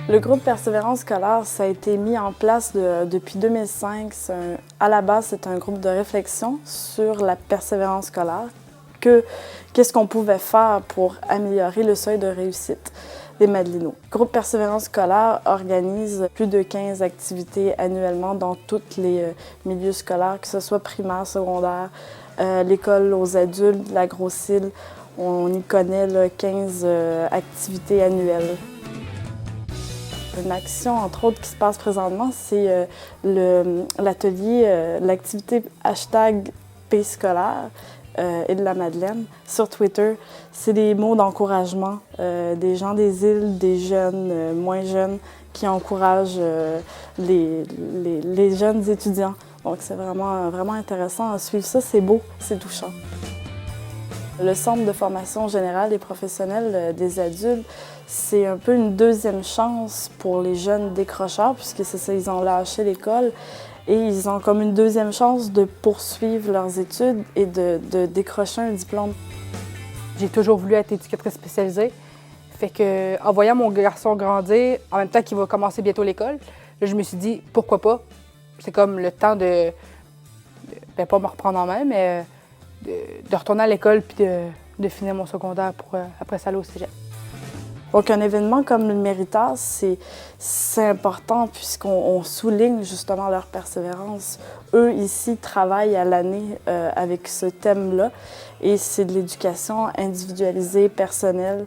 Le groupe Persévérance scolaire, ça a été mis en place depuis 2005. À la base, c'est un groupe de réflexion sur la persévérance scolaire. Qu'est-ce qu'on pouvait faire pour améliorer le seuil de réussite des Madelinots. Le groupe Persévérance scolaire organise plus de 15 activités annuellement dans tous les milieux scolaires, que ce soit primaire, secondaire, l'école aux adultes, la Grosse-Île. On y connaît là, 15 activités annuelles. Une action, entre autres, qui se passe présentement, c'est l'atelier, l'activité #PScolaire et de la Madeleine sur Twitter. C'est des mots d'encouragement des gens des îles, des jeunes, moins jeunes, qui encouragent les jeunes étudiants. Donc c'est vraiment intéressant à suivre ça. C'est beau, c'est touchant. Le Centre de formation générale et professionnelle des adultes, c'est un peu une deuxième chance pour les jeunes décrocheurs, puisque c'est ça, ils ont lâché l'école et ils ont comme une deuxième chance de poursuivre leurs études et de décrocher un diplôme. J'ai toujours voulu être éducatrice spécialisée. Fait que, en voyant mon garçon grandir, en même temps qu'il va commencer bientôt l'école, je me suis dit, pourquoi pas? C'est comme le temps de pas me reprendre en main, mais de retourner à l'école puis de finir mon secondaire pour après ça aller au cégep. Donc, un événement comme le Méritas, c'est important puisqu'on souligne justement leur persévérance. Eux, ici, travaillent à l'année avec ce thème-là et c'est de l'éducation individualisée, personnelle,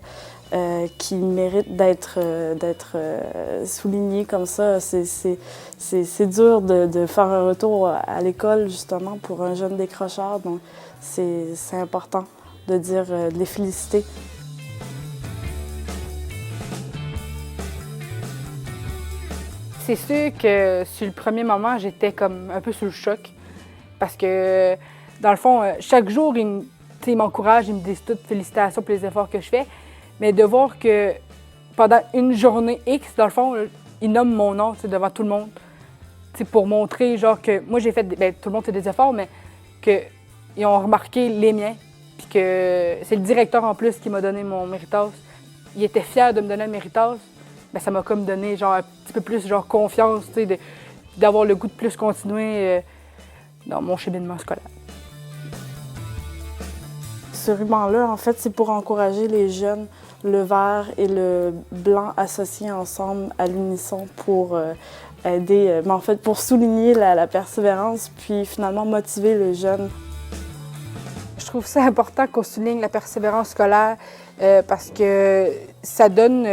qui mérite d'être soulignée comme ça. C'est dur de faire un retour à l'école, justement, pour un jeune décrocheur. Donc, c'est important de les féliciter. C'est sûr que sur le premier moment, j'étais comme un peu sous le choc parce que, dans le fond, chaque jour, ils m'encouragent, ils me disent toutes félicitations pour les efforts que je fais, mais de voir que pendant une journée X, dans le fond, ils nomment mon nom devant tout le monde pour montrer genre que moi j'ai fait, tout le monde fait des efforts, mais qu'ils ont remarqué les miens, puis que c'est le directeur en plus qui m'a donné mon Méritas. Il était fier de me donner un Méritas. Bien, ça m'a comme donné genre, un petit peu plus genre, confiance, d'avoir le goût de plus continuer dans mon cheminement scolaire. Ce ruban-là, en fait, c'est pour encourager les jeunes, le vert et le blanc associés ensemble à l'unisson pour aider, mais en fait, pour souligner la persévérance, puis finalement motiver le jeune. Je trouve ça important qu'on souligne la persévérance scolaire parce que ça donne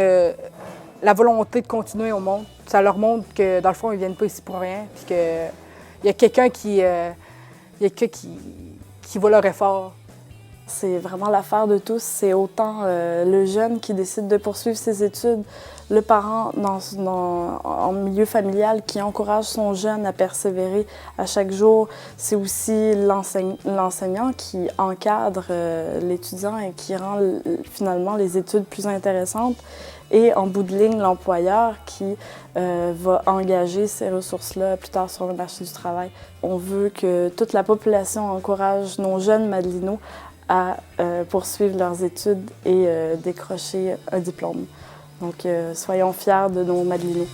la volonté de continuer au monde. Ça leur montre que, dans le fond, ils ne viennent pas ici pour rien, puis qu'il y a quelqu'un qui voit leur effort. C'est vraiment l'affaire de tous. C'est autant le jeune qui décide de poursuivre ses études, le parent en milieu familial qui encourage son jeune à persévérer à chaque jour. C'est aussi l'enseignant qui encadre l'étudiant et qui rend finalement les études plus intéressantes. Et en bout de ligne, l'employeur qui va engager ces ressources-là plus tard sur le marché du travail. On veut que toute la population encourage nos jeunes Madelinots à poursuivre leurs études et décrocher un diplôme. Donc, soyons fiers de nos Madelinots.